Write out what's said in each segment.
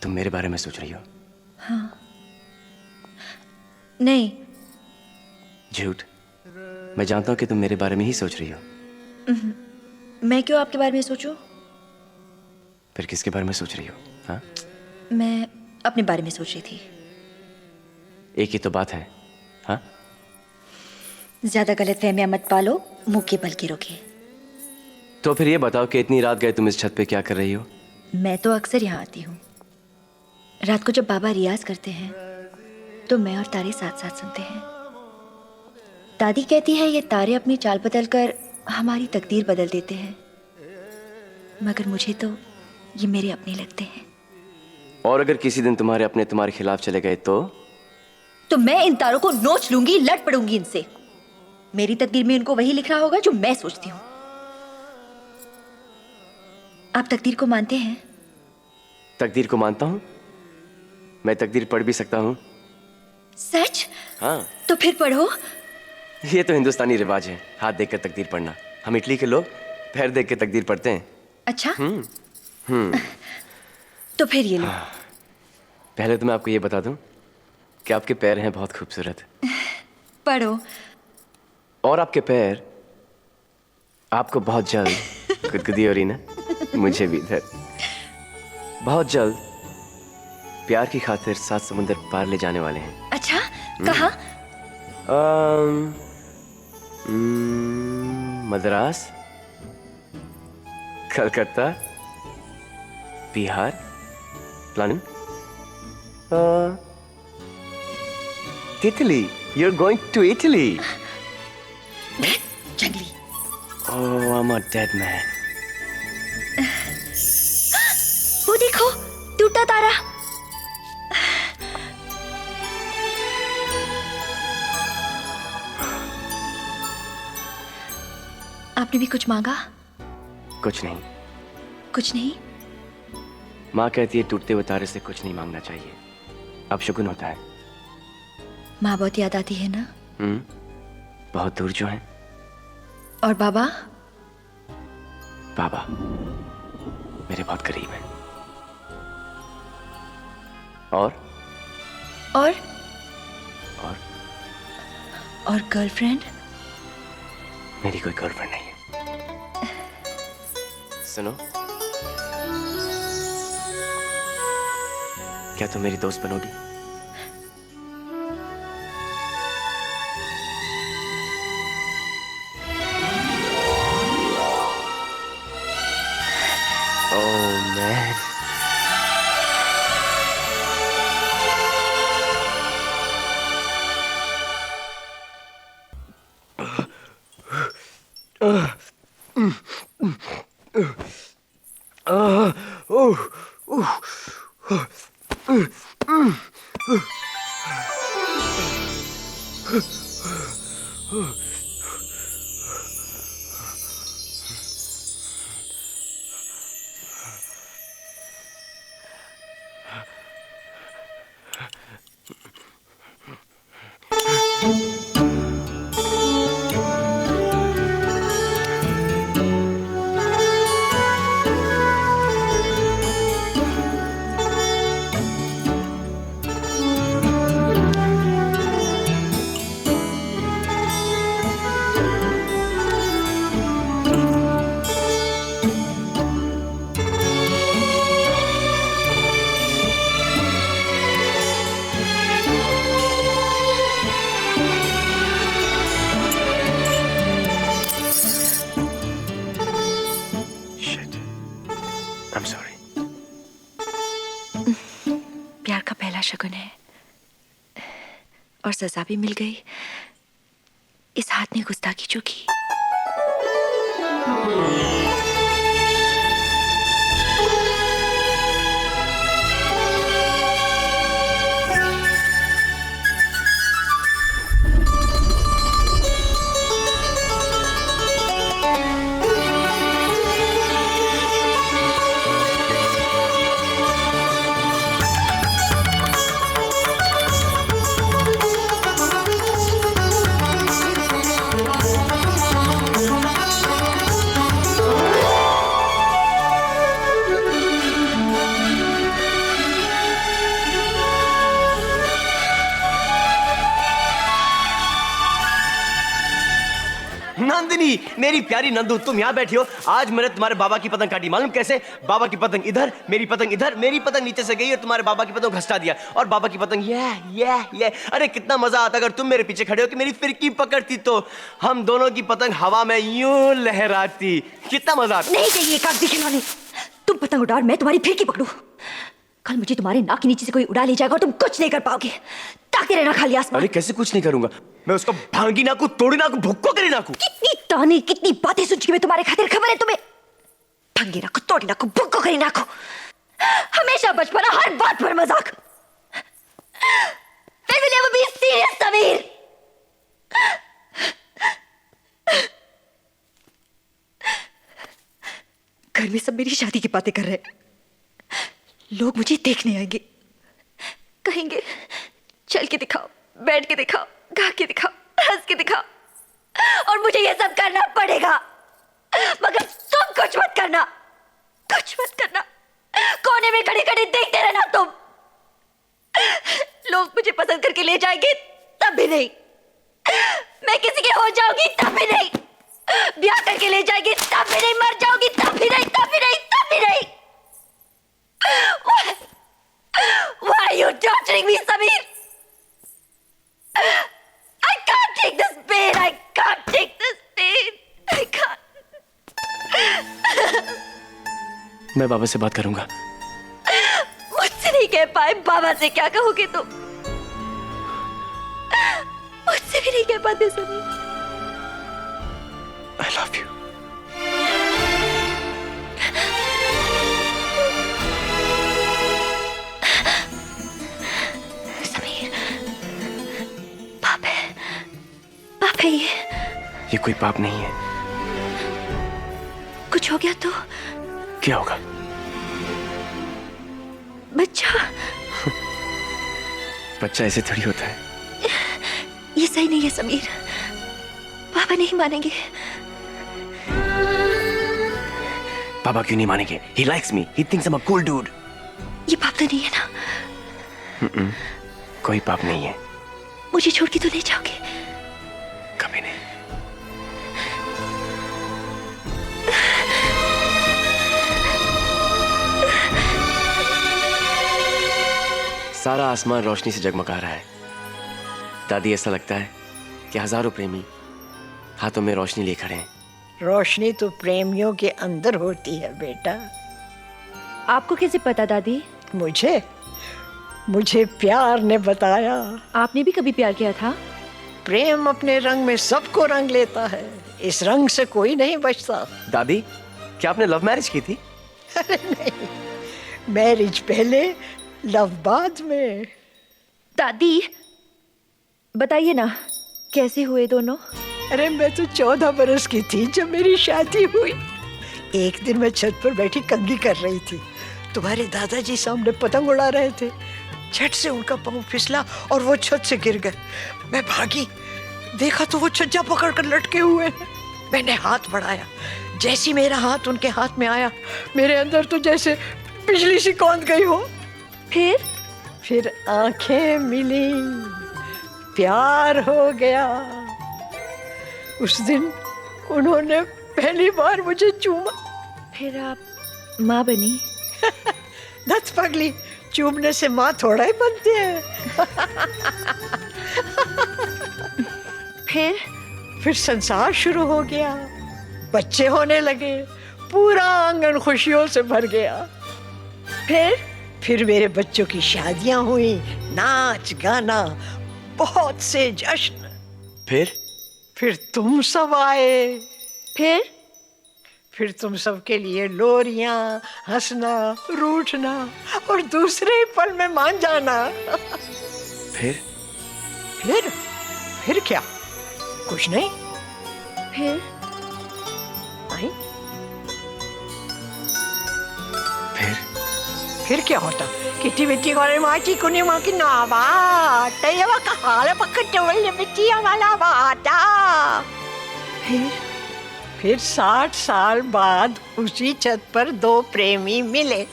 तुम मेरे बारे में सोच रही हो? हाँ। नहीं। झूठ। मैं जानता हूं कि तुम मेरे बारे में ही सोच रही हो। मैं क्यों आपके बारे में सोचूं? फिर किसके बारे में सोच रही हो? हाँ? मैं अपने बारे में सोच रही थी। एक ही तो बात है। हाँ? ज्यादा गलतफहमियां मत पालो, मुंह के बल के रोके। तो फिर ये बताओ कि इतनी रात गए तुम इस छत पे क्या कर रही हो? मैं तो अक्सर यहाँ आती हूँ। रात को जब बाबा रियाज करते हैं तो मैं और तारे साथ साथ सुनते हैं। दादी कहती है ये तारे अपनी चाल बदलकर हमारी तकदीर बदल देते हैं, मगर मुझे तो ये मेरे अपने लगते हैं। और अगर किसी दिन तुम्हारे अपने तुम्हारे खिलाफ चले गए तो मैं इन तारों को नोच लूंगी, लड़ पड़ूंगी इनसे। मेरी तकदीर में इनको वही लिखना होगा जो मैं सोचती हूँ। आप तकदीर को मानते हैं? तकदीर को मानता हूँ। मैं तकदीर पढ़ भी सकता हूँ। सच? हाँ। तो फिर पढ़ो। ये तो हिंदुस्तानी रिवाज है, हाथ देखकर तकदीर पढ़ना। हम इटली के लोग पैर देख के तकदीर पढ़ते हैं। अच्छा। तो फिर ये लो। पहले तो मैं आपको ये बता दूं कि आपके पैर हैं बहुत खूबसूरत। पढ़ो। और आपके पैर, आपको बहुत जल्द गुदगुदी हो रही ना, मुझे भी इधर बहुत जल्द प्यार की खातिर 7 समुंदर पार ले जाने वाले हैं। अच्छा, कहाँ? Madras, Calcutta, Bihar, London, Italy. You're going to Italy. जंगली। Oh, I'm a dead man. वो देखो, टूटा तारा। आपने भी कुछ मांगा? कुछ नहीं। कुछ नहीं? माँ कहती है टूटते हुए तारे से कुछ नहीं मांगना चाहिए, अब शगुन होता है। माँ बहुत याद आती है ना? बहुत दूर जो है। और बाबा? बाबा मेरे बहुत करीब हैं। और और और और गर्लफ्रेंड? मेरी कोई गर्लफ्रेंड नहीं है। सुनो, क्या तुम मेरी दोस्त बनोगी? Oh man. I'm sorry. प्यार का पहला शगुन है और सजा भी मिल गई। इस हाथ ने गुस्ताखी जो की। नंदिनी, मेरी प्यारी नंदू, तुम यहाँ बैठी हो। आज मैंने तुम्हारे बाबा की पतंग काटी, मालूम कैसे? बाबा की पतंग इधर, मेरी पतंग इधर, मेरी पतंग नीचे से गई और तुम्हारे बाबा की पतंग घसटा दिया, और बाबा की पतंग ये। अरे कितना मजा आता अगर तुम मेरे पीछे खड़े हो कि मेरी फिरकी पकड़ती, तो हम दोनों की पतंग हवा में यूं लहराती। कितना मजा आता। नहीं चाहिए कागजी खिलौने। तुम पतंग उड़ाओ और मैं तुम्हारी फिरकी पकड़ू। कल मुझे तुम्हारे नाक के नीचे से कोई उड़ा ले जाएगा और तुम कुछ नहीं कर पाओगे। ताकते रहना खाली आसमान। अरे कैसे कुछ नहीं करूंगा मैं? उसको भांगी नाकू, तोड़ी नाकू, भुक्को करी नाकू। कितनी ताने, कितनी बातें सुन चुकी मैं तुम्हारे खातिर। खबर है तुम्हें? भांगी नाकू, तोड़ी नाकू, भुक्को करी नाकू। हमेशा बचपना, हर बात पर मजाक। When will you ever be serious, Sameer? घर में सब मेरी शादी की बातें कर रहे हैं। लोग मुझे देखने आएंगे, कहेंगे चल के दिखाओ, बैठ के दिखाओ, गा के दिखाओ, हंस के दिखाओ, और मुझे ये सब करना पड़ेगा। मगर तुम कुछ मत करना, कुछ मत करना। कोने में खड़े खड़े देखते रहना तुम। लोग मुझे पसंद करके ले जाएंगे तब भी नहीं, मैं किसी के हो जाऊंगी तब भी नहीं, ब्याह करके ले जाएंगे तब भी नहीं, मर जाऊंगी तब भी नहीं, तब भी नहीं, तब भी नहीं। Why are you torturing me, Sameer? I can't take this pain. I can't take this pain. I can't. मैं बाबा से बात करूंगा। मुझसे नहीं कह पाए, बाबा से क्या कहोगे तुम? मुझसे भी नहीं कह पाते समीर। I love you. पाप है ये कोई पाप नहीं है। कुछ हो गया तो? क्या होगा? बच्चा। बच्चा ऐसे थोड़ी होता है। ये सही नहीं है समीर, पापा नहीं मानेंगे। पापा क्यों नहीं मानेंगे? He likes me. He thinks I'm a cool dude. ये पाप तो नहीं है ना? कोई पाप नहीं है। मुझे छोड़ के तो नहीं जाओगे? कभी नहीं। सारा आसमान रोशनी से जगमगा रहा है। दादी, ऐसा लगता है कि हजारों प्रेमी हाथों में रोशनी लिए खड़े हैं। रोशनी तो प्रेमियों के अंदर होती है बेटा। आपको कैसे पता दादी? मुझे प्यार ने बताया। आपने भी कभी प्यार किया था? प्रेम अपने रंग में सबको रंग लेता है, इस रंग से कोई नहीं बचता। दादी, क्या आपने लव मैरिज की थी? अरे नहीं, मैरिज पहले, लव बाद में। दादी बताइए ना, कैसे हुए दोनों? अरे मैं तो 14 बरस की थी जब मेरी शादी हुई। एक दिन मैं छत पर बैठी कंघी कर रही थी, तुम्हारे दादाजी सामने पतंग उड़ा रहे थे। झट से उनका पाँव फिसला और वो छत से गिर गए। मैं भागी, देखा तो वो छज्जा पकड़कर लटके हुए हैं। मैंने हाथ बढ़ाया, जैसी मेरा हाथ उनके हाथ में आया, मेरे अंदर तो जैसे बिजली सी कौंध गई हो। फिर आंखें मिली, प्यार हो गया। उस दिन उन्होंने पहली बार मुझे चूमा। फिर आप माँ बनी? नथ पगली, चूमने से माँ थोड़ा ही बनती है। फिर संसार शुरू हो गया, बच्चे होने लगे, पूरा आंगन खुशियों से भर गया। फिर मेरे बच्चों की शादियां हुई, नाच गाना, बहुत से जश्न। फिर तुम सब आए। फिर तुम सबके लिए लोरियां, हंसना, रूठना और दूसरे ही पल में मान जाना। फिर क्या? कुछ नहीं। फिर क्या होता? किटी बिटी कोरे माची कुनी माँ की नावा तयवा का हाल पक्का टोल बिटी वाला बाटा। फिर 60 साल बाद उसी छत पर 2 प्रेमी मिले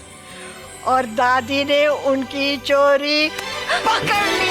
और दादी ने उनकी चोरी पकड़ ली।